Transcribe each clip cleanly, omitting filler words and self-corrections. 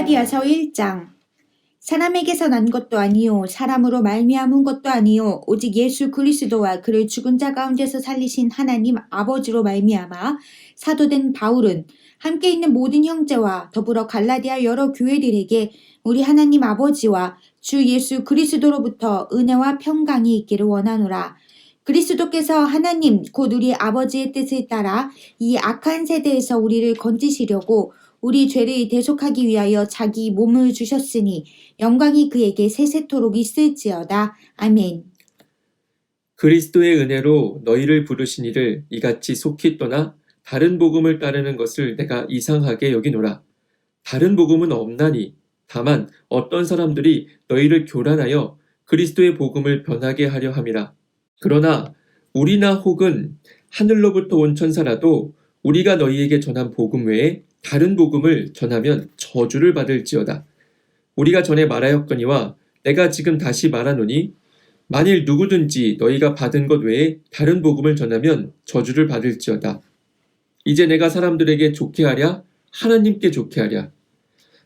갈라디아서 1장. 사람에게서 난 것도 아니요 사람으로 말미암은 것도 아니요 오직 예수 그리스도와 그를 죽은 자 가운데서 살리신 하나님 아버지로 말미암아 사도된 바울은 함께 있는 모든 형제와 더불어 갈라디아 여러 교회들에게 우리 하나님 아버지와 주 예수 그리스도로부터 은혜와 평강이 있기를 원하노라. 그리스도께서 하나님 곧 우리 아버지의 뜻을 따라 이 악한 세대에서 우리를 건지시려고 우리 죄를 대속하기 위하여 자기 몸을 주셨으니 영광이 그에게 세세토록 있을지어다. 아멘. 그리스도의 은혜로 너희를 부르신 이를 이같이 속히 떠나 다른 복음을 따르는 것을 내가 이상하게 여기노라. 다른 복음은 없나니 다만 어떤 사람들이 너희를 교란하여 그리스도의 복음을 변하게 하려 함이라. 그러나 우리나 혹은 하늘로부터 온 천사라도 우리가 너희에게 전한 복음 외에 다른 복음을 전하면 저주를 받을지어다. 우리가 전에 말하였거니와 내가 지금 다시 말하노니 만일 누구든지 너희가 받은 것 외에 다른 복음을 전하면 저주를 받을지어다. 이제 내가 사람들에게 좋게 하랴? 하나님께 좋게 하랴?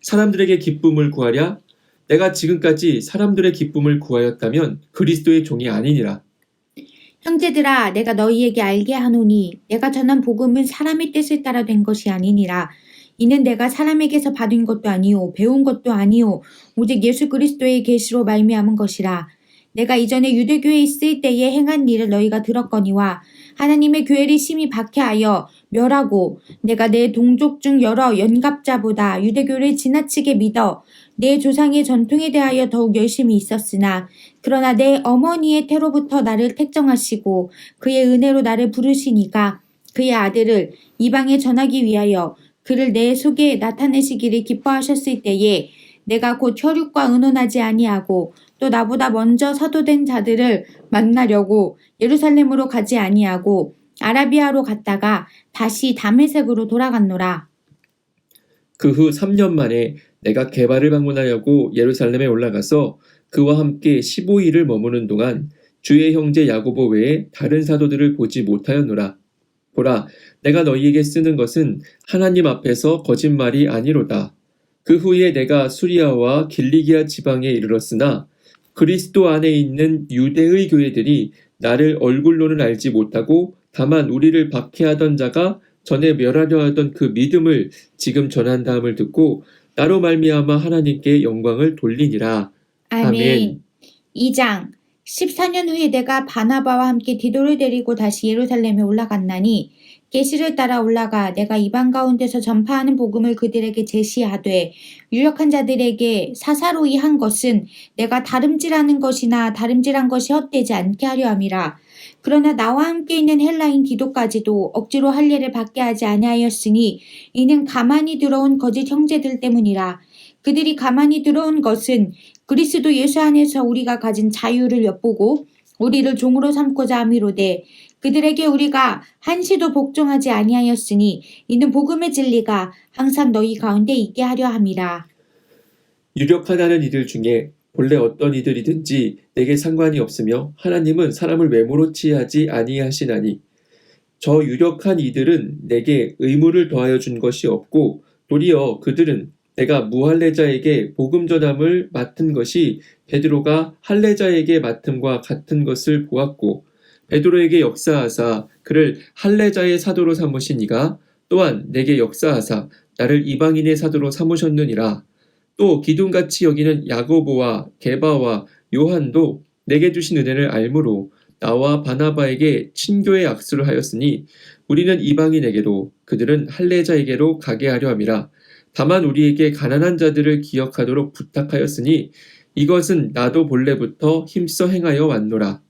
사람들에게 기쁨을 구하랴? 내가 지금까지 사람들의 기쁨을 구하였다면 그리스도의 종이 아니니라. 형제들아, 내가 너희에게 알게 하노니 내가 전한 복음은 사람의 뜻을 따라 된 것이 아니니라. 이는 내가 사람에게서 받은 것도 아니요 배운 것도 아니요 오직 예수 그리스도의 계시로 말미암은 것이라. 내가 이전에 유대교에 있을 때에 행한 일을 너희가 들었거니와 하나님의 교회를 심히 박해하여 멸하고 내가 내 동족 중 여러 연갑자보다 유대교를 지나치게 믿어 내 조상의 전통에 대하여 더욱 열심히 있었으나 그러나 내 어머니의 태로부터 나를 택정하시고 그의 은혜로 나를 부르시니까 그의 아들을 이방에 전하기 위하여 그를 내 속에 나타내시기를 기뻐하셨을 때에 내가 곧 혈육과 의논하지 아니하고 또 나보다 먼저 사도된 자들을 만나려고 예루살렘으로 가지 아니하고 아라비아로 갔다가 다시 다메섹으로 돌아갔노라. 그 후 3년 만에 내가 게바를 방문하려고 예루살렘에 올라가서 그와 함께 15일을 머무는 동안 주의 형제 야고보 외에 다른 사도들을 보지 못하였노라. 보라, 내가 너희에게 쓰는 것은 하나님 앞에서 거짓말이 아니로다. 그 후에 내가 수리아와 길리기아 지방에 이르렀으나 그리스도 안에 있는 유대의 교회들이 나를 얼굴로는 알지 못하고 다만 우리를 박해하던 자가 전에 멸하려 하던 그 믿음을 지금 전한다함을 듣고 나로 말미암아 하나님께 영광을 돌리니라. 아멘. 2장. 14년 후에 내가 바나바와 함께 디도를 데리고 다시 예루살렘에 올라갔나니 계시를 따라 올라가 내가 이방 가운데서 전파하는 복음을 그들에게 제시하되 유력한 자들에게 사사로이 한 것은 내가 다름질하는 것이나 다름질한 것이 헛되지 않게 하려 함이라. 그러나 나와 함께 있는 헬라인 디도까지도 억지로 할례를 받게 하지 아니하였으니 이는 가만히 들어온 거짓 형제들 때문이라. 그들이 가만히 들어온 것은 그리스도 예수 안에서 우리가 가진 자유를 엿보고 우리를 종으로 삼고자 함이로되 그들에게 우리가 한시도 복종하지 아니하였으니 이는 복음의 진리가 항상 너희 가운데 있게 하려 함이라. 유력하다는 이들 중에 본래 어떤 이들이든지 내게 상관이 없으며 하나님은 사람을 외모로 취하지 아니하시나니 저 유력한 이들은 내게 의무를 더하여 준 것이 없고 도리어 그들은 내가 무할례자에게 복음 전함을 맡은 것이 베드로가 할례자에게 맡음과 같은 것을 보았고 베드로에게 역사하사 그를 할례자의 사도로 삼으신 이가 또한 내게 역사하사 나를 이방인의 사도로 삼으셨느니라. 또 기둥같이 여기는 야고보와 게바와 요한도 내게 주신 은혜를 알므로 나와 바나바에게 친교의 악수를 하였으니 우리는 이방인에게로 그들은 할례자에게로 가게 하려 함이라. 다만 우리에게 가난한 자들을 기억하도록 부탁하였으니 이것은 나도 본래부터 힘써 행하여 왔노라.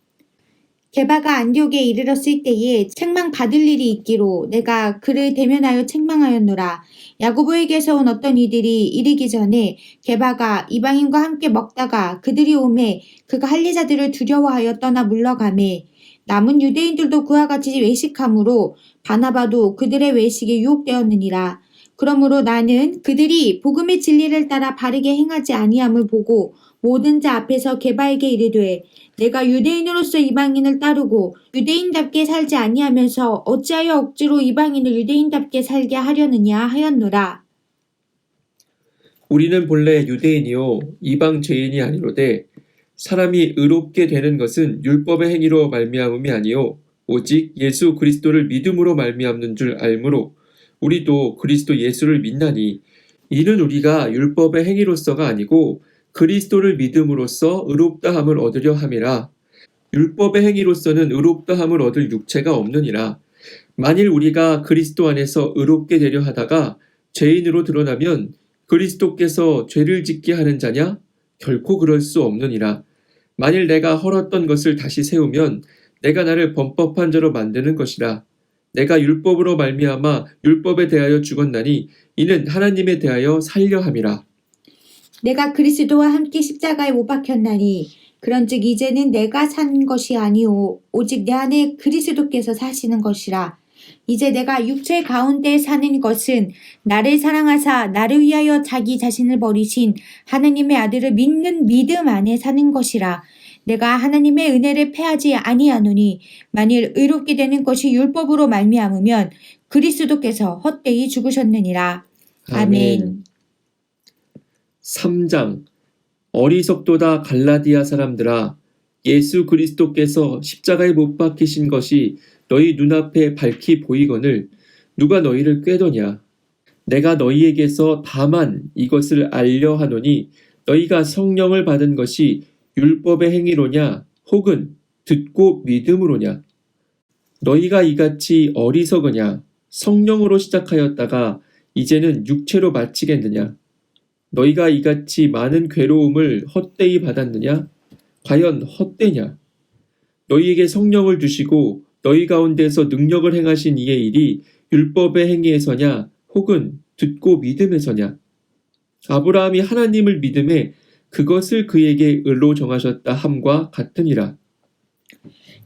게바가 안디옥에 이르렀을 때에 책망 받을 일이 있기로 내가 그를 대면하여 책망하였노라. 야고보에게서 온 어떤 이들이 이르기 전에 게바가 이방인과 함께 먹다가 그들이 오매 그가 할례자들을 두려워하여 떠나 물러가매 남은 유대인들도 그와 같이 외식함으로 바나바도 그들의 외식에 유혹되었느니라. 그러므로 나는 그들이 복음의 진리를 따라 바르게 행하지 아니함을 보고 모든 자 앞에서 게바에게 이르되 내가 유대인으로서 이방인을 따르고 유대인답게 살지 아니하면서 어찌하여 억지로 이방인을 유대인답게 살게 하려느냐 하였노라. 우리는 본래 유대인이요 이방 죄인이 아니로되 사람이 의롭게 되는 것은 율법의 행위로 말미암음이 아니요 오직 예수 그리스도를 믿음으로 말미암는 줄 알므로 우리도 그리스도 예수를 믿나니 이는 우리가 율법의 행위로서가 아니고 그리스도를 믿음으로써 의롭다함을 얻으려 함이라. 율법의 행위로서는 의롭다함을 얻을 육체가 없느니라. 만일 우리가 그리스도 안에서 의롭게 되려 하다가 죄인으로 드러나면 그리스도께서 죄를 짓게 하는 자냐? 결코 그럴 수 없느니라. 만일 내가 헐었던 것을 다시 세우면 내가 나를 범법한 자로 만드는 것이라. 내가 율법으로 말미암아 율법에 대하여 죽었나니 이는 하나님에 대하여 살려 함이라. 내가 그리스도와 함께 십자가에 못 박혔나니 그런즉 이제는 내가 산 것이 아니오 오직 내 안에 그리스도께서 사시는 것이라. 이제 내가 육체 가운데 사는 것은 나를 사랑하사 나를 위하여 자기 자신을 버리신 하나님의 아들을 믿는 믿음 안에 사는 것이라. 내가 하나님의 은혜를 패하지 아니하노니 만일 의롭게 되는 것이 율법으로 말미암으면 그리스도께서 헛되이 죽으셨느니라. 아멘. 3장 어리석도다 갈라디아 사람들아 예수 그리스도께서 십자가에 못 박히신 것이 너희 눈앞에 밝히 보이거늘 누가 너희를 꾀더냐. 내가 너희에게서 다만 이것을 알려 하노니 너희가 성령을 받은 것이 율법의 행위로냐 혹은 듣고 믿음으로냐. 너희가 이같이 어리석으냐. 성령으로 시작하였다가 이제는 육체로 마치겠느냐. 너희가 이같이 많은 괴로움을 헛되이 받았느냐? 과연 헛되냐? 너희에게 성령을 주시고 너희 가운데서 능력을 행하신 이의 일이 율법의 행위에서냐 혹은 듣고 믿음에서냐? 아브라함이 하나님을 믿음에 그것을 그에게 의로 정하셨다 함과 같으니라.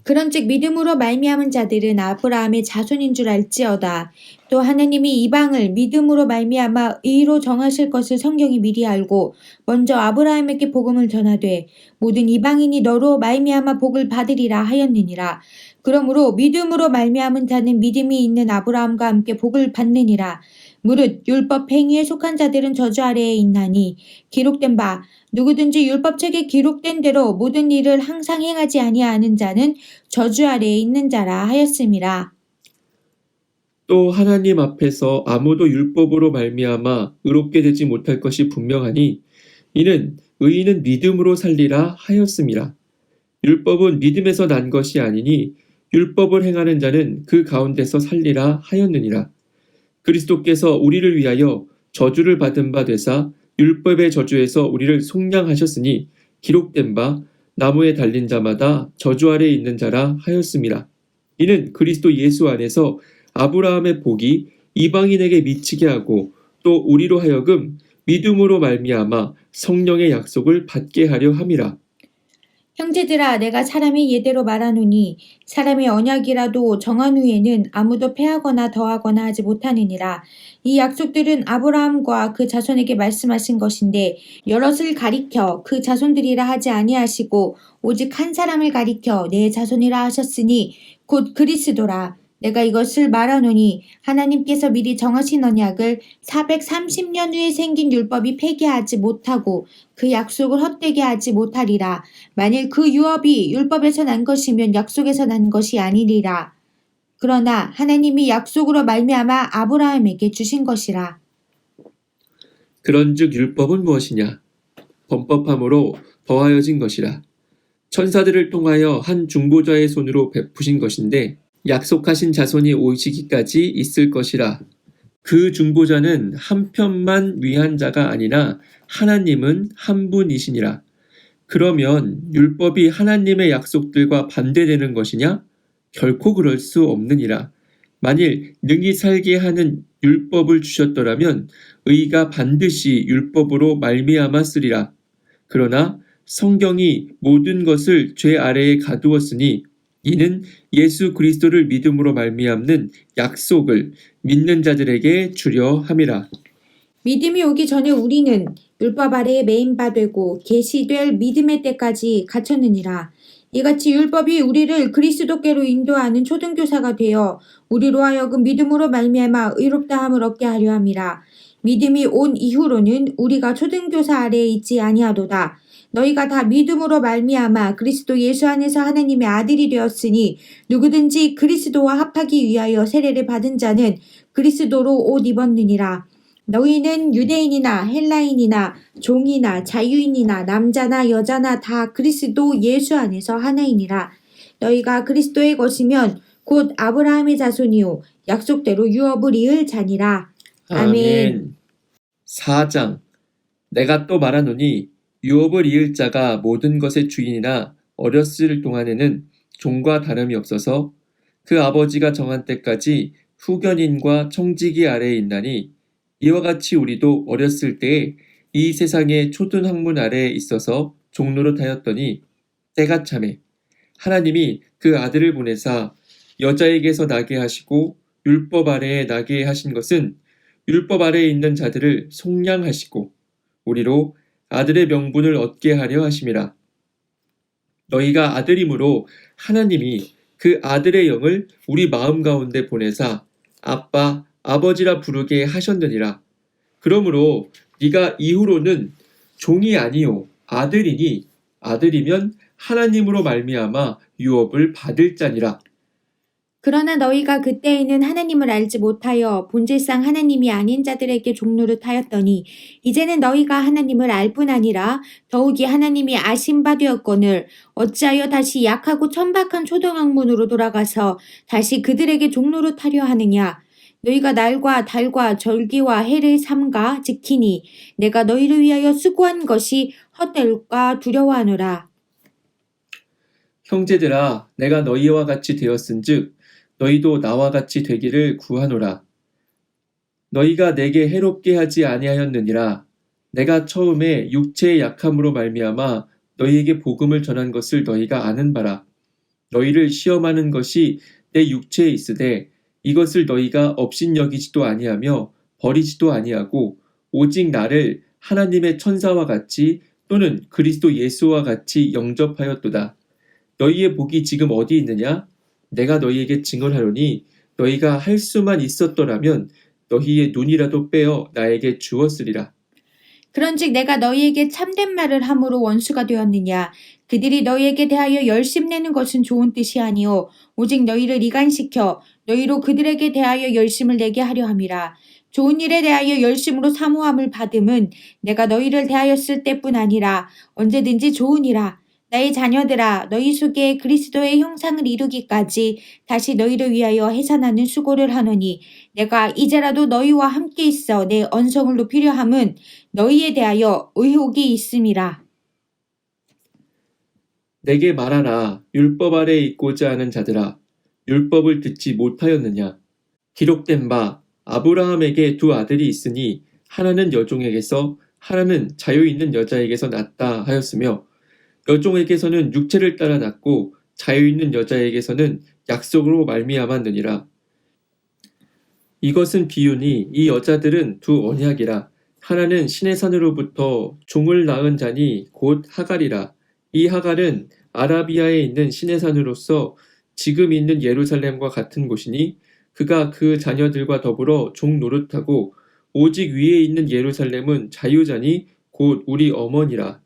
그런즉 믿음으로 말미암은 자들은 아브라함의 자손인 줄 알지어다. 또 하나님이 이방을 믿음으로 말미암아 의로 정하실 것을 성경이 미리 알고 먼저 아브라함에게 복음을 전하되 모든 이방인이 너로 말미암아 복을 받으리라 하였느니라. 그러므로 믿음으로 말미암은 자는 믿음이 있는 아브라함과 함께 복을 받느니라. 무릇 율법 행위에 속한 자들은 저주 아래에 있나니 기록된 바 누구든지 율법책에 기록된 대로 모든 일을 항상 행하지 아니하는 자는 저주 아래에 있는 자라 하였음이라. 또 하나님 앞에서 아무도 율법으로 말미암아 의롭게 되지 못할 것이 분명하니 이는 의인은 믿음으로 살리라 하였음이라. 율법은 믿음에서 난 것이 아니니 율법을 행하는 자는 그 가운데서 살리라 하였느니라. 그리스도께서 우리를 위하여 저주를 받은 바 되사 율법의 저주에서 우리를 속량하셨으니 기록된 바 나무에 달린 자마다 저주 아래에 있는 자라 하였음이라. 이는 그리스도 예수 안에서 아브라함의 복이 이방인에게 미치게 하고 또 우리로 하여금 믿음으로 말미암아 성령의 약속을 받게 하려 함이라. 형제들아 내가 사람의 예대로 말하노니 사람의 언약이라도 정한 후에는 아무도 패하거나 더하거나 하지 못하느니라. 이 약속들은 아브라함과 그 자손에게 말씀하신 것인데 여럿을 가리켜 그 자손들이라 하지 아니하시고 오직 한 사람을 가리켜 내 자손이라 하셨으니 곧 그리스도라. 내가 이것을 말하노니 하나님께서 미리 정하신 언약을 430년 후에 생긴 율법이 폐기하지 못하고 그 약속을 헛되게 하지 못하리라. 만일 그 유업이 율법에서 난 것이면 약속에서 난 것이 아니리라. 그러나 하나님이 약속으로 말미암아 아브라함에게 주신 것이라. 그런즉 율법은 무엇이냐? 범법함으로 더하여진 것이라. 천사들을 통하여 한 중보자의 손으로 베푸신 것인데 약속하신 자손이 오시기까지 있을 것이라. 그 중보자는 한 편만 위한 자가 아니라 하나님은 한 분이시니라. 그러면 율법이 하나님의 약속들과 반대되는 것이냐? 결코 그럴 수 없느니라. 만일 능히 살게 하는 율법을 주셨더라면 의가 반드시 율법으로 말미암았으리라. 그러나 성경이 모든 것을 죄 아래에 가두었으니 이는 예수 그리스도를 믿음으로 말미암는 약속을 믿는 자들에게 주려 함이라. 믿음이 오기 전에 우리는 율법 아래에 매인 바 되고 계시될 믿음의 때까지 갇혔느니라. 이같이 율법이 우리를 그리스도께로 인도하는 초등교사가 되어 우리로 하여금 믿음으로 말미암아 의롭다함을 얻게 하려 함이라. 믿음이 온 이후로는 우리가 초등교사 아래에 있지 아니하도다. 너희가 다 믿음으로 말미암아 그리스도 예수 안에서 하나님의 아들이 되었으니 누구든지 그리스도와 합하기 위하여 세례를 받은 자는 그리스도로 옷 입었느니라. 너희는 유대인이나 헬라인이나 종이나 자유인이나 남자나 여자나 다 그리스도 예수 안에서 하나이니라. 너희가 그리스도의 것이면 곧 아브라함의 자손이요 약속대로 유업을 이을 자니라. 아멘. 4장 내가 또 말하노니 유업을 이을 자가 모든 것의 주인이나 어렸을 동안에는 종과 다름이 없어서 그 아버지가 정한 때까지 후견인과 청지기 아래에 있나니 이와 같이 우리도 어렸을 때에 이 세상의 초등 학문 아래에 있어서 종노릇하였더니 때가 차매 하나님이 그 아들을 보내사 여자에게서 나게 하시고 율법 아래에 나게 하신 것은 율법 아래에 있는 자들을 속량하시고 우리로 아들의 명분을 얻게 하려 하심이라. 너희가 아들이므로 하나님이 그 아들의 영을 우리 마음 가운데 보내사 아빠, 아버지라 부르게 하셨느니라. 그러므로 네가 이후로는 종이 아니요 아들이니 아들이면 하나님으로 말미암아 유업을 받을 자니라. 그러나 너희가 그때에는 하나님을 알지 못하여 본질상 하나님이 아닌 자들에게 종노릇하였더니 이제는 너희가 하나님을 알 뿐 아니라 더욱이 하나님이 아신 바 되었거늘 어찌하여 다시 약하고 천박한 초등학문으로 돌아가서 다시 그들에게 종노릇하려 하느냐. 너희가 날과 달과 절기와 해를 삼가 지키니 내가 너희를 위하여 수고한 것이 헛될까 두려워하노라. 형제들아 내가 너희와 같이 되었은즉 너희도 나와 같이 되기를 구하노라. 너희가 내게 해롭게 하지 아니하였느니라. 내가 처음에 육체의 약함으로 말미암아 너희에게 복음을 전한 것을 너희가 아는 바라. 너희를 시험하는 것이 내 육체에 있으되 이것을 너희가 업신여기지도 아니하며 버리지도 아니하고 오직 나를 하나님의 천사와 같이 또는 그리스도 예수와 같이 영접하였도다. 너희의 복이 지금 어디 있느냐? 내가 너희에게 증언하노니 너희가 할 수만 있었더라면 너희의 눈이라도 빼어 나에게 주었으리라. 그런즉 내가 너희에게 참된 말을 함으로 원수가 되었느냐. 그들이 너희에게 대하여 열심내는 것은 좋은 뜻이 아니오 오직 너희를 이간시켜 너희로 그들에게 대하여 열심을 내게 하려 함이라. 좋은 일에 대하여 열심으로 사모함을 받음은 내가 너희를 대하였을 때뿐 아니라 언제든지 좋으니라. 나의 자녀들아 너희 속에 그리스도의 형상을 이루기까지 다시 너희를 위하여 해산하는 수고를 하노니 내가 이제라도 너희와 함께 있어 내 언성을 높이려 함은 너희에 대하여 의혹이 있음이라. 내게 말하라. 율법 아래에 있고자 하는 자들아. 율법을 듣지 못하였느냐. 기록된 바 아브라함에게 두 아들이 있으니 하나는 여종에게서 하나는 자유 있는 여자에게서 났다 하였으며 여종에게서는 육체를 따라 났고 자유 있는 여자에게서는 약속으로 말미암았느니라. 이것은 비유니 이 여자들은 두 언약이라. 하나는 신의 산으로부터 종을 낳은 자니 곧 하갈이라. 이 하갈은 아라비아에 있는 신의 산으로서 지금 있는 예루살렘과 같은 곳이니 그가 그 자녀들과 더불어 종 노릇하고 오직 위에 있는 예루살렘은 자유자니 곧 우리 어머니라.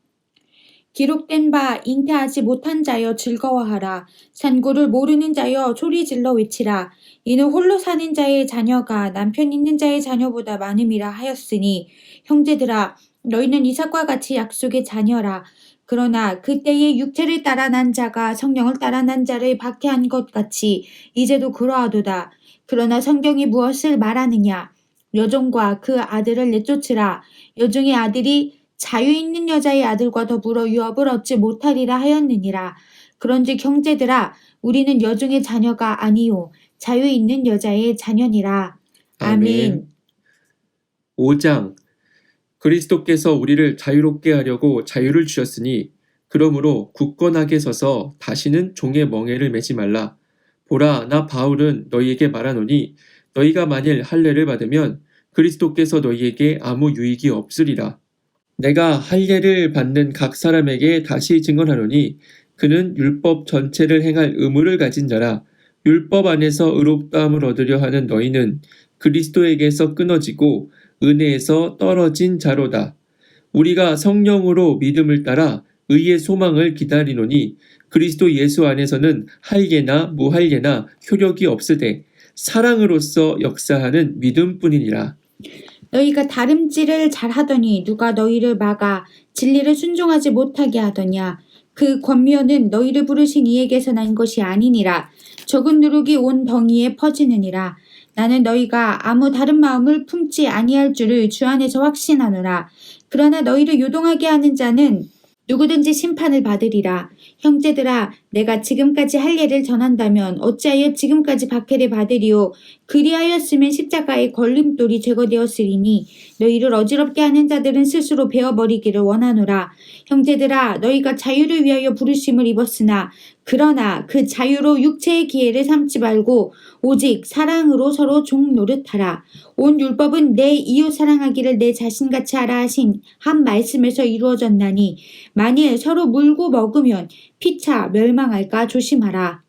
기록된 바 잉태하지 못한 자여 즐거워하라. 산고를 모르는 자여 소리질러 외치라. 이는 홀로 사는 자의 자녀가 남편 있는 자의 자녀보다 많음이라 하였으니 형제들아 너희는 이삭과 같이 약속의 자녀라. 그러나 그때의 육체를 따라 난 자가 성령을 따라 난 자를 박해한 것 같이 이제도 그러하도다. 그러나 성경이 무엇을 말하느냐. 여종과 그 아들을 내쫓으라. 여종의 아들이 자유 있는 여자의 아들과 더불어 유업을 얻지 못하리라 하였느니라. 그런즉 형제들아 우리는 여종의 자녀가 아니요 자유 있는 여자의 자녀니라. 아멘. 5장 그리스도께서 우리를 자유롭게 하려고 자유를 주셨으니 그러므로 굳건하게 서서 다시는 종의 멍에를 매지 말라. 보라 나 바울은 너희에게 말하노니 너희가 만일 할례를 받으면 그리스도께서 너희에게 아무 유익이 없으리라. 내가 할례를 받는 각 사람에게 다시 증언하노니 그는 율법 전체를 행할 의무를 가진 자라. 율법 안에서 의롭다함을 얻으려 하는 너희는 그리스도에게서 끊어지고 은혜에서 떨어진 자로다. 우리가 성령으로 믿음을 따라 의의 소망을 기다리노니 그리스도 예수 안에서는 할례나 무할례나 효력이 없으되 사랑으로서 역사하는 믿음뿐이니라. 너희가 다름질을 잘하더니 누가 너희를 막아 진리를 순종하지 못하게 하더냐. 그 권면은 너희를 부르신 이에게서 난 것이 아니니라. 적은 누룩이 온 덩이에 퍼지느니라. 나는 너희가 아무 다른 마음을 품지 아니할 줄을 주 안에서 확신하노라. 그러나 너희를 요동하게 하는 자는 누구든지 심판을 받으리라. 형제들아, 내가 지금까지 할례를 전한다면 어찌하여 지금까지 박해를 받으리요. 그리하였으면 십자가의 걸림돌이 제거되었으리니 너희를 어지럽게 하는 자들은 스스로 베어버리기를 원하노라. 형제들아, 너희가 자유를 위하여 부르심을 입었으나 그러나 그 자유로 육체의 기회를 삼지 말고 오직 사랑으로 서로 종 노릇하라. 온 율법은 내 이웃 사랑하기를 내 자신같이 하라 하신 한 말씀에서 이루어졌나니 만일 서로 물고 먹으면 피차 멸망할까 조심하라.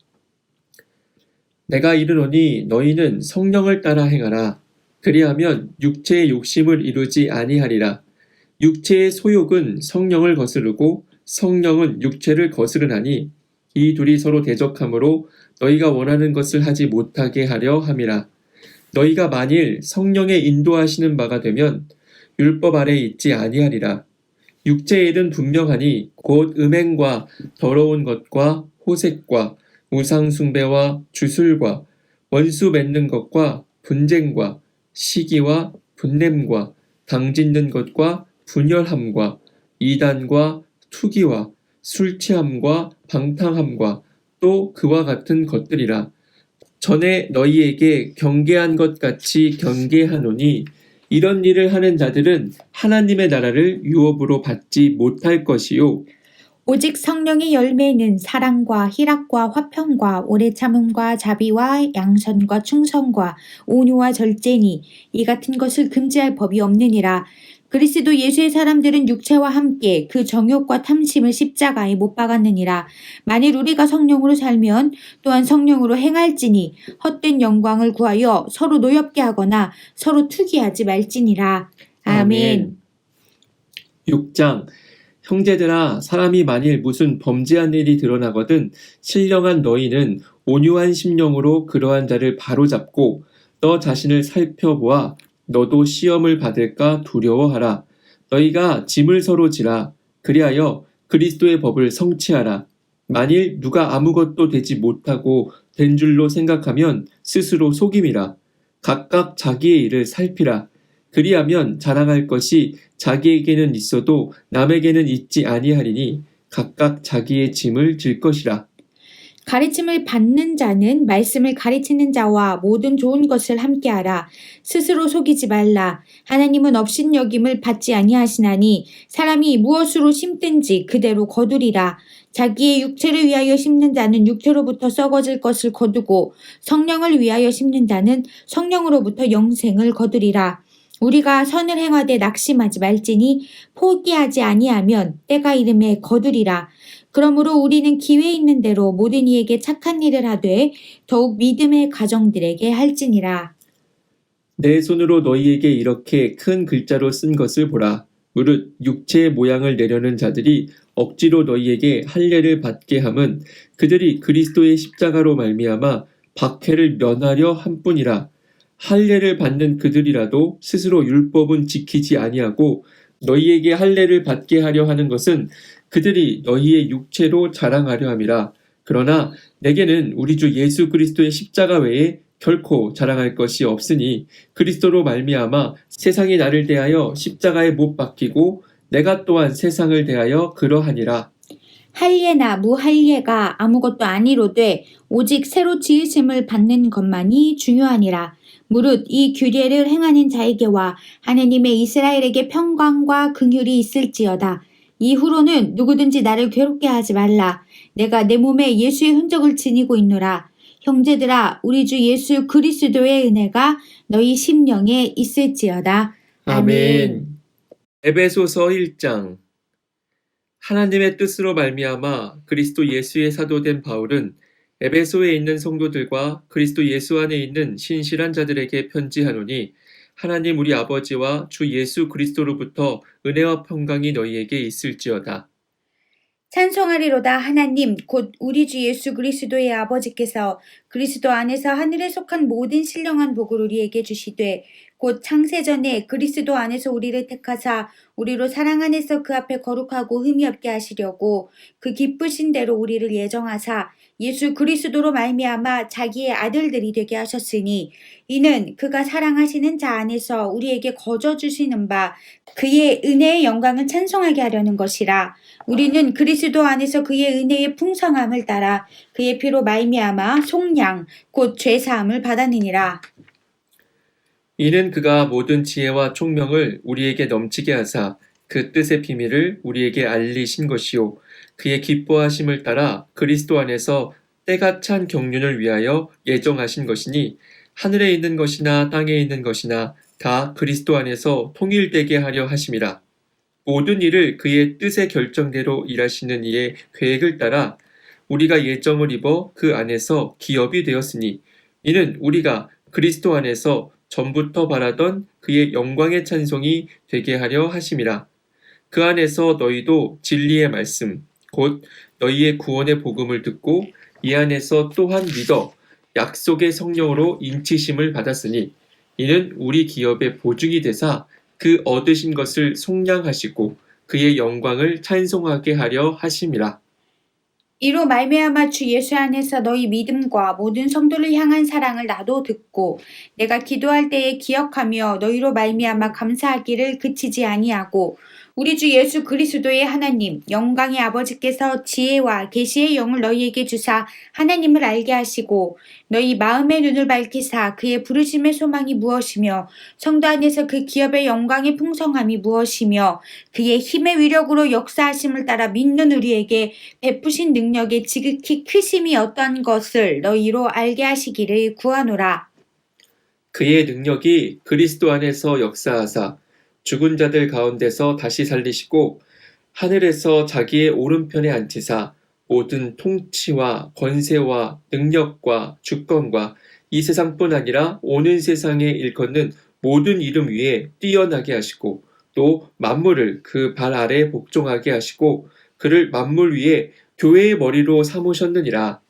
내가 이르노니 너희는 성령을 따라 행하라. 그리하면 육체의 욕심을 이루지 아니하리라. 육체의 소욕은 성령을 거스르고 성령은 육체를 거스르나니 이 둘이 서로 대적하므로 너희가 원하는 것을 하지 못하게 하려 함이라. 너희가 만일 성령의 인도하시는 바가 되면 율법 아래 있지 아니하리라. 육체의 일은 분명하니 곧 음행과 더러운 것과 호색과 우상숭배와 주술과 원수 맺는 것과 분쟁과 시기와 분냄과 당짓는 것과 분열함과 이단과 투기와 술취함과 방탕함과 또 그와 같은 것들이라. 전에 너희에게 경계한 것 같이 경계하노니 이런 일을 하는 자들은 하나님의 나라를 유업으로 받지 못할 것이요. 오직 성령의 열매는 사랑과 희락과 화평과 오래 참음과 자비와 양선과 충성과 온유와 절제니 이 같은 것을 금지할 법이 없느니라. 그리스도 예수의 사람들은 육체와 함께 그 정욕과 탐심을 십자가에 못 박았느니라. 만일 우리가 성령으로 살면 또한 성령으로 행할지니 헛된 영광을 구하여 서로 노엽게 하거나 서로 투기하지 말지니라. 아멘. 6장 형제들아, 사람이 만일 무슨 범죄한 일이 드러나거든 신령한 너희는 온유한 심령으로 그러한 자를 바로잡고 너 자신을 살펴보아 너도 시험을 받을까 두려워하라. 너희가 짐을 서로 지라. 그리하여 그리스도의 법을 성취하라. 만일 누가 아무것도 되지 못하고 된 줄로 생각하면 스스로 속임이라. 각각 자기의 일을 살피라. 그리하면 자랑할 것이 자기에게는 있어도 남에게는 있지 아니하리니 각각 자기의 짐을 질 것이라. 가르침을 받는 자는 말씀을 가르치는 자와 모든 좋은 것을 함께하라. 스스로 속이지 말라. 하나님은 업신여김을 받지 아니하시나니 사람이 무엇으로 심든지 그대로 거두리라. 자기의 육체를 위하여 심는 자는 육체로부터 썩어질 것을 거두고 성령을 위하여 심는 자는 성령으로부터 영생을 거두리라. 우리가 선을 행하되 낙심하지 말지니 포기하지 아니하면 때가 이름에 거두리라. 그러므로 우리는 기회 있는 대로 모든 이에게 착한 일을 하되 더욱 믿음의 가정들에게 할지니라. 내 손으로 너희에게 이렇게 큰 글자로 쓴 것을 보라. 무릇 육체의 모양을 내려는 자들이 억지로 너희에게 할례를 받게 함은 그들이 그리스도의 십자가로 말미암아 박해를 면하려 함뿐이라. 할례를 받는 그들이라도 스스로 율법은 지키지 아니하고 너희에게 할례를 받게 하려 하는 것은 그들이 너희의 육체로 자랑하려 함이라. 그러나 내게는 우리 주 예수 그리스도의 십자가 외에 결코 자랑할 것이 없으니 그리스도로 말미암아 세상이 나를 대하여 십자가에 못 박히고 내가 또한 세상을 대하여 그러하니라. 할례나 무할례가 아무것도 아니로되 오직 새로 지으심을 받는 것만이 중요하니라. 무릇 이 규례를 행하는 자에게와 하느님의 이스라엘에게 평강과 긍휼이 있을지어다. 이후로는 누구든지 나를 괴롭게 하지 말라. 내가 내 몸에 예수의 흔적을 지니고 있노라. 형제들아, 우리 주 예수 그리스도의 은혜가 너희 심령에 있을지어다. 아멘. 에베소서 1장. 하나님의 뜻으로 말미암아 그리스도 예수의 사도된 바울은 에베소에 있는 성도들과 그리스도 예수 안에 있는 신실한 자들에게 편지하노니 하나님 우리 아버지와 주 예수 그리스도로부터 은혜와 평강이 너희에게 있을지어다. 찬송하리로다. 하나님 곧 우리 주 예수 그리스도의 아버지께서 그리스도 안에서 하늘에 속한 모든 신령한 복을 우리에게 주시되 곧 창세전에 그리스도 안에서 우리를 택하사 우리로 사랑 안에서 그 앞에 거룩하고 흠이 없게 하시려고 그 기쁘신 대로 우리를 예정하사 예수 그리스도로 말미암아 자기의 아들들이 되게 하셨으니 이는 그가 사랑하시는 자 안에서 우리에게 거저 주시는 바 그의 은혜의 영광을 찬송하게 하려는 것이라. 우리는 그리스도 안에서 그의 은혜의 풍성함을 따라 그의 피로 말미암아 속량 곧 죄사함을 받았느니라. 이는 그가 모든 지혜와 총명을 우리에게 넘치게 하사 그 뜻의 비밀을 우리에게 알리신 것이요 그의 기뻐하심을 따라 그리스도 안에서 때가 찬 경륜을 위하여 예정하신 것이니 하늘에 있는 것이나 땅에 있는 것이나 다 그리스도 안에서 통일되게 하려 하심이라. 모든 일을 그의 뜻의 결정대로 일하시는 이의 계획을 따라 우리가 예정을 입어 그 안에서 기업이 되었으니 이는 우리가 그리스도 안에서 전부터 바라던 그의 영광의 찬송이 되게 하려 하심이라. 그 안에서 너희도 진리의 말씀 곧 너희의 구원의 복음을 듣고 이 안에서 또한 믿어 약속의 성령으로 인치심을 받았으니 이는 우리 기업의 보증이 되사 그 얻으신 것을 속량하시고 그의 영광을 찬송하게 하려 하심이라. 이로 말미암아 주 예수 안에서 너희 믿음과 모든 성도를 향한 사랑을 나도 듣고 내가 기도할 때에 기억하며 너희로 말미암아 감사하기를 그치지 아니하고 우리 주 예수 그리스도의 하나님 영광의 아버지께서 지혜와 계시의 영을 너희에게 주사 하나님을 알게 하시고 너희 마음의 눈을 밝히사 그의 부르심의 소망이 무엇이며 성도 안에서 그 기업의 영광의 풍성함이 무엇이며 그의 힘의 위력으로 역사하심을 따라 믿는 우리에게 베푸신 능력의 지극히 크심이 어떠한 것을 너희로 알게 하시기를 구하노라. 그의 능력이 그리스도 안에서 역사하사 죽은 자들 가운데서 다시 살리시고 하늘에서 자기의 오른편에 앉히사 모든 통치와 권세와 능력과 주권과 이 세상뿐 아니라 오는 세상에 일컫는 모든 이름 위에 뛰어나게 하시고 또 만물을 그 발 아래 복종하게 하시고 그를 만물 위에 교회의 머리로 삼으셨느니라.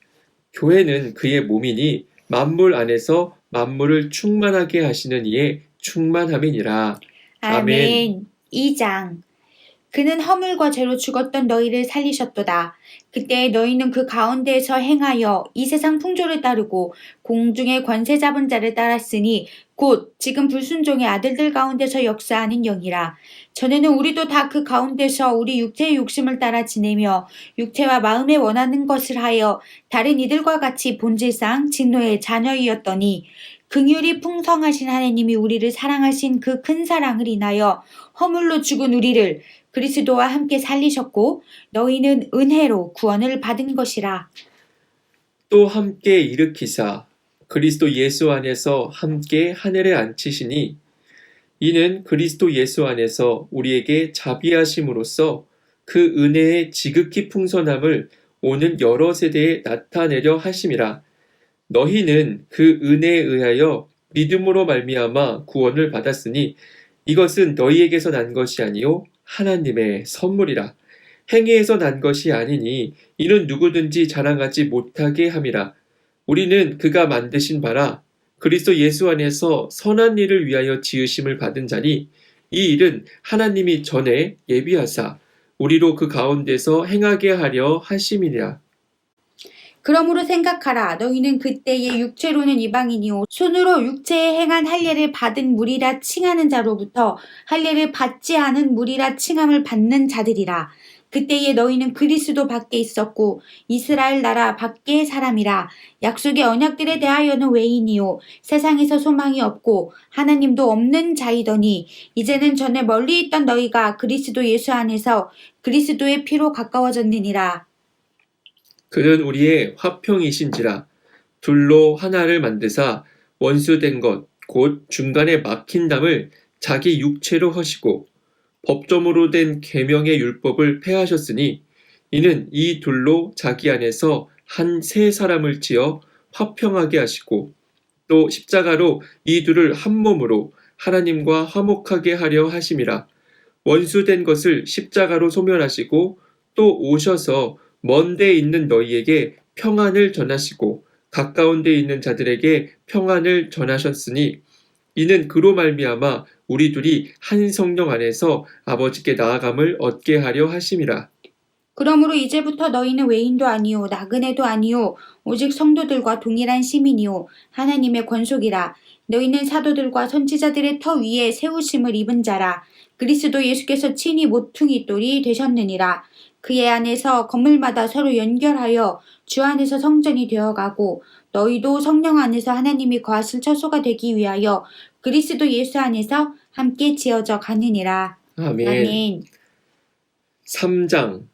교회는 그의 몸이니 만물 안에서 만물을 충만하게 하시는 이의 충만함이니라. 아멘. 2장. 그는 허물과 죄로 죽었던 너희를 살리셨도다. 그때 너희는 그 가운데에서 행하여 이 세상 풍조를 따르고 공중의 권세 잡은 자를 따랐으니 곧 지금 불순종의 아들들 가운데서 역사하는 영이라. 전에는 우리도 다 그 가운데서 우리 육체의 욕심을 따라 지내며 육체와 마음에 원하는 것을 하여 다른 이들과 같이 본질상 진노의 자녀이었더니 긍휼이 풍성하신 하나님이 우리를 사랑하신 그 큰 사랑을 인하여 허물로 죽은 우리를 그리스도와 함께 살리셨고 너희는 은혜로 구원을 받은 것이라. 또 함께 일으키사 그리스도 예수 안에서 함께 하늘에 앉히시니 이는 그리스도 예수 안에서 우리에게 자비하심으로써 그 은혜의 지극히 풍성함을 오는 여러 세대에 나타내려 하심이라. 너희는 그 은혜에 의하여 믿음으로 말미암아 구원을 받았으니 이것은 너희에게서 난 것이 아니요 하나님의 선물이라. 행위에서 난 것이 아니니 이는 누구든지 자랑하지 못하게 함이라. 우리는 그가 만드신 바라 그리스도 예수 안에서 선한 일을 위하여 지으심을 받은 자니 이 일은 하나님이 전에 예비하사 우리로 그 가운데서 행하게 하려 하심이니라. 그러므로 생각하라. 너희는 그때의 육체로는 이방인이요 손으로 육체에 행한 할례를 받은 무리라 칭하는 자로부터 할례를 받지 않은 무리라 칭함을 받는 자들이라. 그때에 너희는 그리스도 밖에 있었고 이스라엘 나라 밖의 사람이라. 약속의 언약들에 대하여는 외인이요 세상에서 소망이 없고 하나님도 없는 자이더니 이제는 전에 멀리 있던 너희가 그리스도 예수 안에서 그리스도의 피로 가까워졌느니라. 그는 우리의 화평이신지라 둘로 하나를 만드사 원수된 것 곧 중간에 막힌 담을 자기 육체로 하시고 법조문으로 된 계명의 율법을 폐하셨으니 이는 이 둘로 자기 안에서 한 세 사람을 지어 화평하게 하시고 또 십자가로 이 둘을 한 몸으로 하나님과 화목하게 하려 하심이라. 원수된 것을 십자가로 소멸하시고 또 오셔서 먼 데 있는 너희에게 평안을 전하시고 가까운 데 있는 자들에게 평안을 전하셨으니 이는 그로 말미암아 우리 둘이 한 성령 안에서 아버지께 나아감을 얻게 하려 하심이라. 그러므로 이제부터 너희는 외인도 아니요 나그네도 아니요 오직 성도들과 동일한 시민이요 하나님의 권속이라. 너희는 사도들과 선지자들의 터 위에 세우심을 입은 자라. 그리스도 예수께서 친히 모퉁이 돌이 되셨느니라. 그의 안에서 건물마다 서로 연결하여 주 안에서 성전이 되어가고 너희도 성령 안에서 하나님이 거하실 처소가 되기 위하여 그리스도 예수 안에서 함께 지어져 가느니라. 아멘. 아멘. 3장.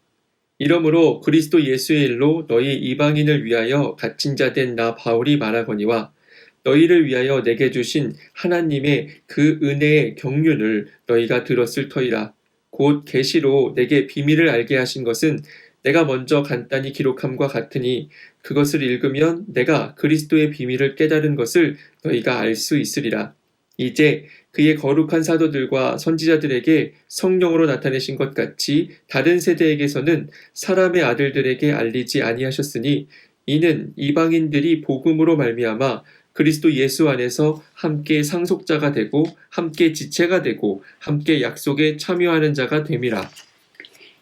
이러므로 그리스도 예수의 일로 너희 이방인을 위하여 갇힌 자 된 나 바울이 말하거니와 너희를 위하여 내게 주신 하나님의 그 은혜의 경륜을 너희가 들었을 터이라. 곧 계시로 내게 비밀을 알게 하신 것은 내가 먼저 간단히 기록함과 같으니 그것을 읽으면 내가 그리스도의 비밀을 깨달은 것을 너희가 알 수 있으리라. 이제 그의 거룩한 사도들과 선지자들에게 성령으로 나타내신 것 같이 다른 세대에게서는 사람의 아들들에게 알리지 아니하셨으니 이는 이방인들이 복음으로 말미암아 그리스도 예수 안에서 함께 상속자가 되고 함께 지체가 되고 함께 약속에 참여하는 자가 됨이라.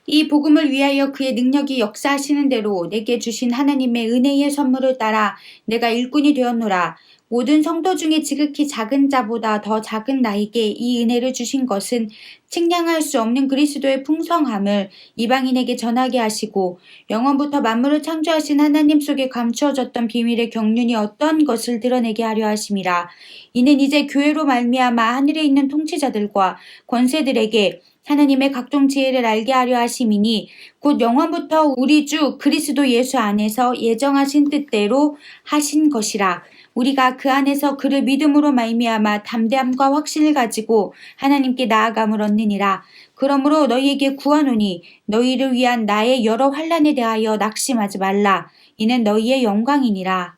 이 복음을 위하여 그의 능력이 역사하시는 대로 내게 주신 하나님의 은혜의 선물을 따라 내가 일꾼이 되었노라. 모든 성도 중에 지극히 작은 자보다 더 작은 나에게 이 은혜를 주신 것은 측량할 수 없는 그리스도의 풍성함을 이방인에게 전하게 하시고 영원부터 만물을 창조하신 하나님 속에 감추어졌던 비밀의 경륜이 어떤 것을 드러내게 하려 하심이라. 이는 이제 교회로 말미암아 하늘에 있는 통치자들과 권세들에게 하나님의 각종 지혜를 알게 하려 하심이니 곧 영원부터 우리 주 그리스도 예수 안에서 예정하신 뜻대로 하신 것이라. 우리가 그 안에서 그를 믿음으로 말미암아 담대함과 확신을 가지고 하나님께 나아감을 얻느니라. 그러므로 너희에게 구하노니 너희를 위한 나의 여러 환난에 대하여 낙심하지 말라. 이는 너희의 영광이니라.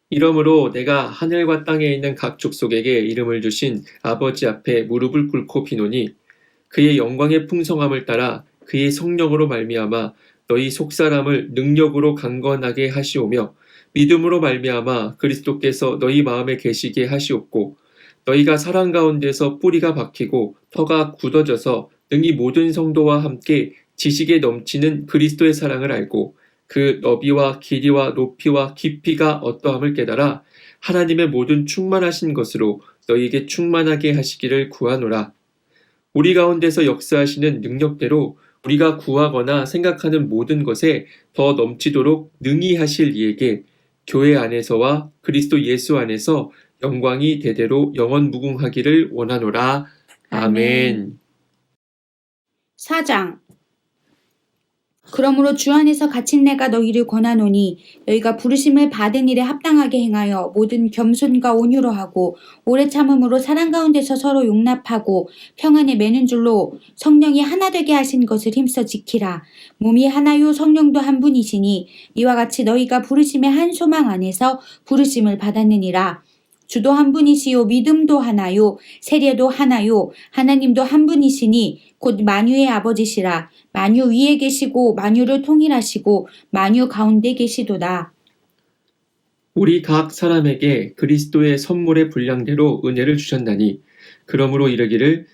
이러므로 내가 하늘과 땅에 있는 각 족속에게 이름을 주신 아버지 앞에 무릎을 꿇고 비노니 그의 영광의 풍성함을 따라 그의 성령으로 말미암아 너희 속사람을 능력으로 강건하게 하시오며 믿음으로 말미암아 그리스도께서 너희 마음에 계시게 하시옵고 너희가 사랑 가운데서 뿌리가 박히고 터가 굳어져서 능히 모든 성도와 함께 지식에 넘치는 그리스도의 사랑을 알고 그 너비와 길이와 높이와 깊이가 어떠함을 깨달아 하나님의 모든 충만하신 것으로 너희에게 충만하게 하시기를 구하노라. 우리 가운데서 역사하시는 능력대로 우리가 구하거나 생각하는 모든 것에 더 넘치도록 능히 하실 이에게 교회 안에서와 그리스도 예수 안에서 영광이 대대로 영원 무궁하기를 원하노라. 아멘. 4장. 그러므로 주 안에서 갇힌 내가 너희를 권하노니 너희가 부르심을 받은 일에 합당하게 행하여 모든 겸손과 온유로 하고 오래 참음으로 사랑 가운데서 서로 용납하고 평안에 매는 줄로 성령이 하나 되게 하신 것을 힘써 지키라. 몸이 하나요 성령도 한 분이시니 이와 같이 너희가 부르심의 한 소망 안에서 부르심을 받았느니라. 주도 한 분이시요 믿음도 하나요 세례도 하나요 하나님도 한 분이시니 곧 만유의 아버지시라. 만유 위에 계시고 만유를 통일하시고 만유 가운데 계시도다. 우리 각 사람에게 그리스도의 선물의 분량대로 은혜를 주셨나니 그러므로 이르기를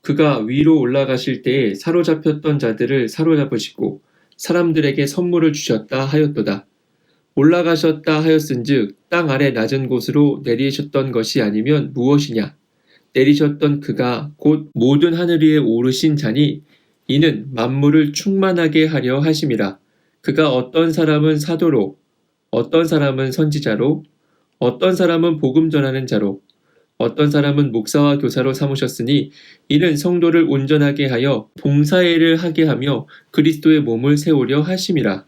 그가 위로 올라가실 때에 사로잡혔던 자들을 사로잡으시고 사람들에게 선물을 주셨다 하였도다. 올라가셨다 하였은즉 땅 아래 낮은 곳으로 내리셨던 것이 아니면 무엇이냐? 내리셨던 그가 곧 모든 하늘 위에 오르신 자니 이는 만물을 충만하게 하려 하심이라. 그가 어떤 사람은 사도로, 어떤 사람은 선지자로, 어떤 사람은 복음 전하는 자로, 어떤 사람은 목사와 교사로 삼으셨으니 이는 성도를 온전하게 하여 봉사일을 하게 하며 그리스도의 몸을 세우려 하심이라.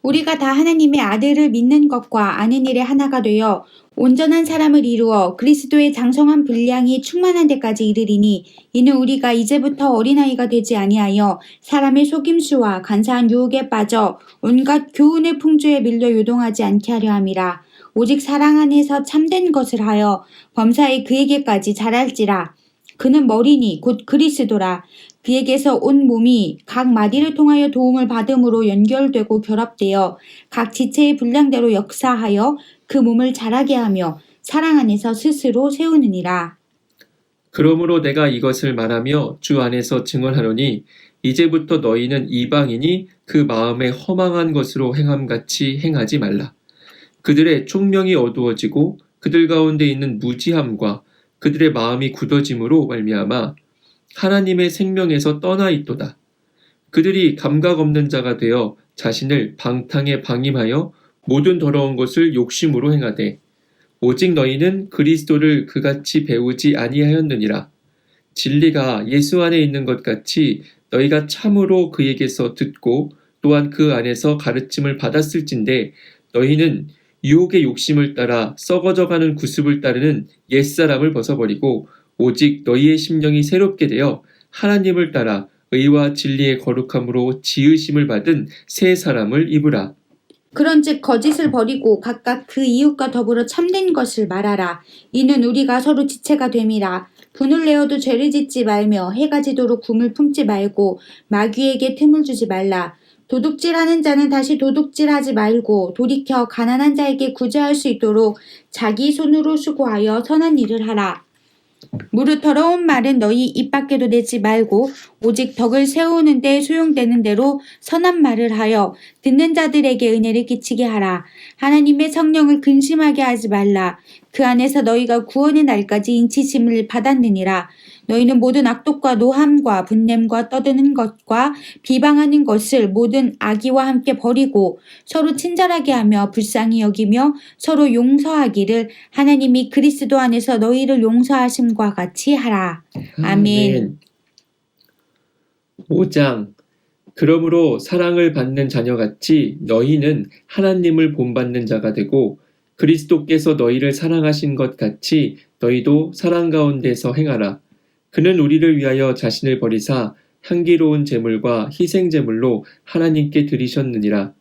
우리가 다 하나님의 아들을 믿는 것과 아는 일에 하나가 되어 온전한 사람을 이루어 그리스도의 장성한 분량이 충만한 데까지 이르리니 이는 우리가 이제부터 어린아이가 되지 아니하여 사람의 속임수와 간사한 유혹에 빠져 온갖 교훈의 풍조에 밀려 요동하지 않게 하려 함이라. 오직 사랑 안에서 참된 것을 하여 범사에 그에게까지 자랄지라. 그는 머리니 곧 그리스도라. 그에게서 온 몸이 각 마디를 통하여 도움을 받음으로 연결되고 결합되어 각 지체의 분량대로 역사하여 그 몸을 자라게 하며 사랑 안에서 스스로 세우느니라. 그러므로 내가 이것을 말하며 주 안에서 증언하노니 이제부터 너희는 이방인이 그 마음에 허망한 것으로 행함같이 행하지 말라. 그들의 총명이 어두워지고 그들 가운데 있는 무지함과 그들의 마음이 굳어짐으로 말미암아 하나님의 생명에서 떠나 있도다. 그들이 감각 없는 자가 되어 자신을 방탕에 방임하여 모든 더러운 것을 욕심으로 행하되 오직 너희는 그리스도를 그같이 배우지 아니하였느니라. 진리가 예수 안에 있는 것 같이 너희가 참으로 그에게서 듣고 또한 그 안에서 가르침을 받았을진데 너희는 유혹의 욕심을 따라 썩어져가는 구습을 따르는 옛사람을 벗어버리고 오직 너희의 심령이 새롭게 되어 하나님을 따라 의와 진리의 거룩함으로 지으심을 받은 새 사람을 입으라. 그런즉 거짓을 버리고 각각 그 이웃과 더불어 참된 것을 말하라. 이는 우리가 서로 지체가 됨이라. 분을 내어도 죄를 짓지 말며 해가 지도록 궁을 품지 말고 마귀에게 틈을 주지 말라. 도둑질하는 자는 다시 도둑질하지 말고 돌이켜 가난한 자에게 구제할 수 있도록 자기 손으로 수고하여 선한 일을 하라. 무릇 더러운 말은 너희 입 밖에도 내지 말고 오직 덕을 세우는 데 소용되는 대로 선한 말을 하여 듣는 자들에게 은혜를 끼치게 하라. 하나님의 성령을 근심하게 하지 말라. 그 안에서 너희가 구원의 날까지 인치심을 받았느니라. 너희는 모든 악독과 노함과 분냄과 떠드는 것과 비방하는 것을 모든 악의와 함께 버리고 서로 친절하게 하며 불쌍히 여기며 서로 용서하기를 하나님이 그리스도 안에서 너희를 용서하심과 같이 하라. 아멘. 5장. 그러므로 사랑을 받는 자녀같이 너희는 하나님을 본받는 자가 되고 그리스도께서 너희를 사랑하신 것 같이 너희도 사랑 가운데서 행하라. 그는 우리를 위하여 자신을 버리사 향기로운 제물과 희생 제물로 하나님께 드리셨느니라.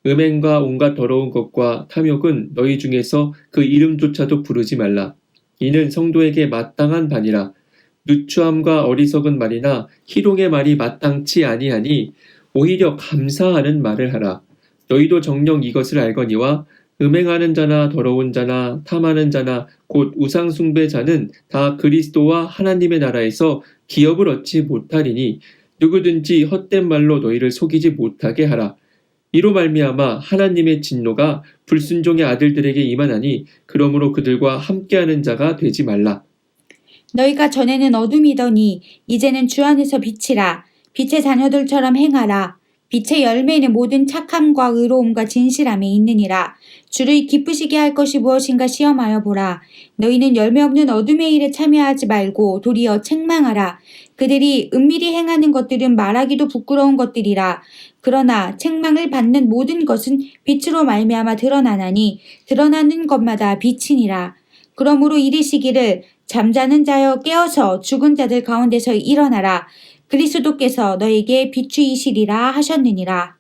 음행과 온갖 더러운 것과 탐욕은 너희 중에서 그 이름조차도 부르지 말라. 이는 성도에게 마땅한 반이라. 누추함과 어리석은 말이나 희롱의 말이 마땅치 아니하니 오히려 감사하는 말을 하라. 너희도 정녕 이것을 알거니와 음행하는 자나 더러운 자나 탐하는 자나 곧 우상 숭배자는 다 그리스도와 하나님의 나라에서 기업을 얻지 못하리니 누구든지 헛된 말로 너희를 속이지 못하게 하라. 이로 말미암아 하나님의 진노가 불순종의 아들들에게 임하나니 그러므로 그들과 함께하는 자가 되지 말라. 너희가 전에는 어둠이더니 이제는 주 안에서 빛이라. 빛의 자녀들처럼 행하라. 빛의 열매는 모든 착함과 의로움과 진실함에 있느니라. 주를 기쁘시게 할 것이 무엇인가 시험하여 보라. 너희는 열매 없는 어둠의 일에 참여하지 말고 도리어 책망하라. 그들이 은밀히 행하는 것들은 말하기도 부끄러운 것들이라. 그러나 책망을 받는 모든 것은 빛으로 말미암아 드러나나니 드러나는 것마다 빛이니라. 그러므로 이르시기를 잠자는 자여 깨어서 죽은 자들 가운데서 일어나라. 그리스도께서 너에게 비추이시리라 하셨느니라.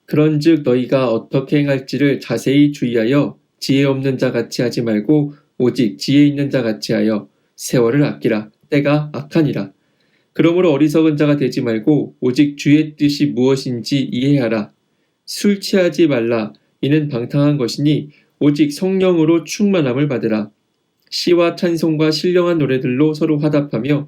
그런즉 너희가 어떻게 행할지를 자세히 주의하여 지혜 없는 자 같이 하지 말고 오직 지혜 있는 자 같이 하여 세월을 아끼라. 때가 악하니라. 그러므로 어리석은 자가 되지 말고 오직 주의 뜻이 무엇인지 이해하라. 술 취하지 말라. 이는 방탕한 것이니 오직 성령으로 충만함을 받으라. 시와 찬송과 신령한 노래들로 서로 화답하며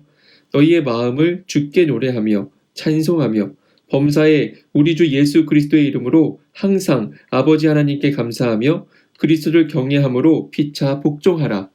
너희의 마음을 주께 노래하며 찬송하며 범사에 우리 주 예수 그리스도의 이름으로 항상 아버지 하나님께 감사하며 그리스도를 경외함으로 피차 복종하라.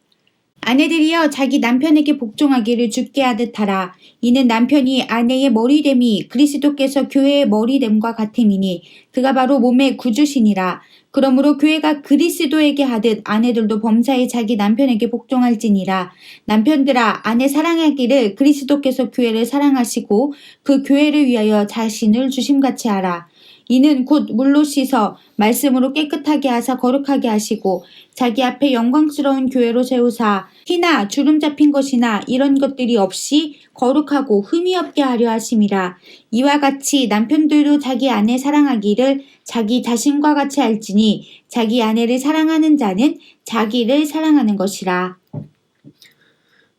아내들이여 자기 남편에게 복종하기를 주께 하듯 하라. 이는 남편이 아내의 머리됨이 그리스도께서 교회의 머리됨과 같음이니 그가 바로 몸의 구주시니라. 그러므로 교회가 그리스도에게 하듯 아내들도 범사에 자기 남편에게 복종할지니라. 남편들아 아내 사랑하기를 그리스도께서 교회를 사랑하시고 그 교회를 위하여 자신을 주심같이 하라. 이는 곧 물로 씻어 말씀으로 깨끗하게 하사 거룩하게 하시고 자기 앞에 영광스러운 교회로 세우사 티나 주름 잡힌 것이나 이런 것들이 없이 거룩하고 흠이 없게 하려 하심이라. 이와 같이 남편들도 자기 아내 사랑하기를 자기 자신과 같이 알지니 자기 아내를 사랑하는 자는 자기를 사랑하는 것이라.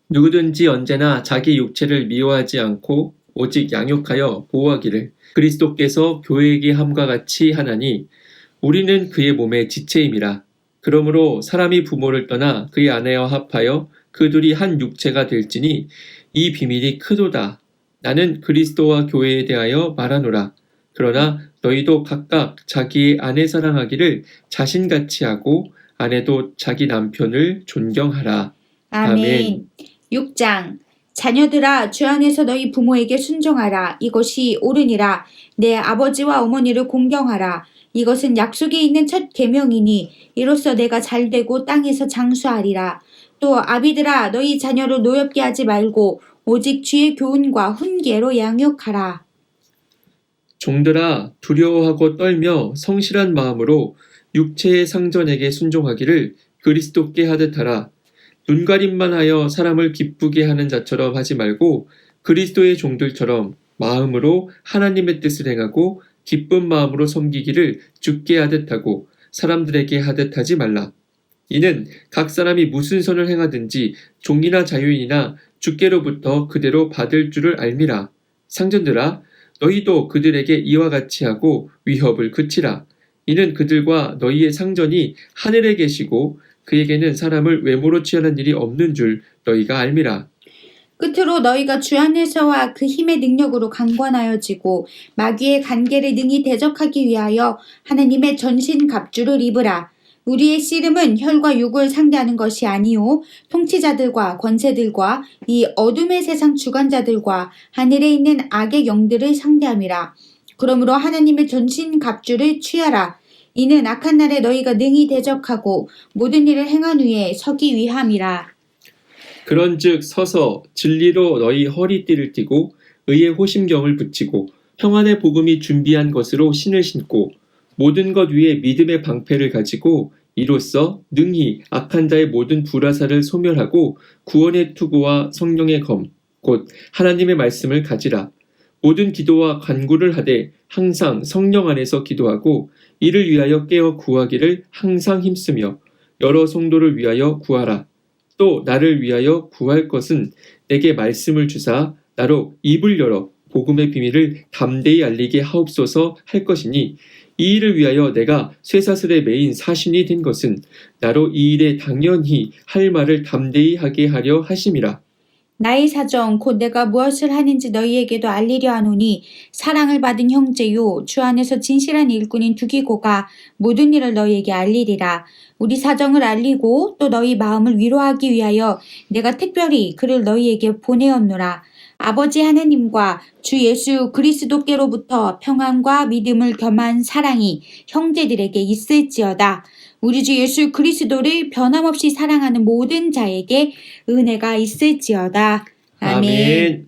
누구든지 언제나 자기 육체를 미워하지 않고 오직 양육하여 보호하기를 그리스도께서 교회에게 함과 같이 하나니 우리는 그의 몸의 지체임이라. 그러므로 사람이 부모를 떠나 그의 아내와 합하여 그 둘이 한 육체가 될지니 이 비밀이 크도다. 나는 그리스도와 교회에 대하여 말하노라. 그러나 너희도 각각 자기의 아내 사랑하기를 자신같이 하고 아내도 자기 남편을 존경하라. 아멘. 6장 자녀들아 주 안에서 너희 부모에게 순종하라. 이것이 옳으니라. 내 아버지와 어머니를 공경하라. 이것은 약속이 있는 첫 계명이니 이로써 내가 잘되고 땅에서 장수하리라. 또 아비들아 너희 자녀를 노엽게 하지 말고 오직 주의 교훈과 훈계로 양육하라. 종들아 두려워하고 떨며 성실한 마음으로 육체의 상전에게 순종하기를 그리스도께 하듯 하라. 눈가림만 하여 사람을 기쁘게 하는 자처럼 하지 말고 그리스도의 종들처럼 마음으로 하나님의 뜻을 행하고 기쁜 마음으로 섬기기를 주께 하듯 하고 사람들에게 하듯 하지 말라. 이는 각 사람이 무슨 선을 행하든지 종이나 자유인이나 주께로부터 그대로 받을 줄을 알미라. 상전들아 너희도 그들에게 이와 같이 하고 위협을 그치라. 이는 그들과 너희의 상전이 하늘에 계시고 그에게는 사람을 외모로 취하는 일이 없는 줄 너희가 알미라. 끝으로 너희가 주 안에서와 그 힘의 능력으로 강권하여지고 마귀의 간계를 능히 대적하기 위하여 하나님의 전신 갑주를 입으라. 우리의 씨름은 혈과 육을 상대하는 것이 아니요 통치자들과 권세들과 이 어둠의 세상 주관자들과 하늘에 있는 악의 영들을 상대함이라. 그러므로 하나님의 전신 갑주를 취하라. 이는 악한 날에 너희가 능히 대적하고 모든 일을 행한 후에 서기 위함이라. 그런즉 서서 진리로 너희 허리띠를 띠고 의의 호심경을 붙이고 평안의 복음이 준비한 것으로 신을 신고 모든 것 위에 믿음의 방패를 가지고 이로써 능히 악한 자의 모든 불화살을 소멸하고 구원의 투구와 성령의 검 곧 하나님의 말씀을 가지라. 모든 기도와 간구를 하되 항상 성령 안에서 기도하고 이를 위하여 깨어 구하기를 항상 힘쓰며 여러 성도를 위하여 구하라. 또 나를 위하여 구할 것은 내게 말씀을 주사 나로 입을 열어 복음의 비밀을 담대히 알리게 하옵소서 할 것이니 이 일을 위하여 내가 쇠사슬에 매인 사신이 된 것은 나로 이 일에 당연히 할 말을 담대히 하게 하려 하심이라. 나의 사정 곧 내가 무엇을 하는지 너희에게도 알리려 하노니 사랑을 받은 형제요 주 안에서 진실한 일꾼인 두기고가 모든 일을 너희에게 알리리라. 우리 사정을 알리고 또 너희 마음을 위로하기 위하여 내가 특별히 그를 너희에게 보내었노라. 아버지 하나님과 주 예수 그리스도께로부터 평안과 믿음을 겸한 사랑이 형제들에게 있을지어다. 우리 주 예수 그리스도를 변함없이 사랑하는 모든 자에게 은혜가 있을지어다. 아멘.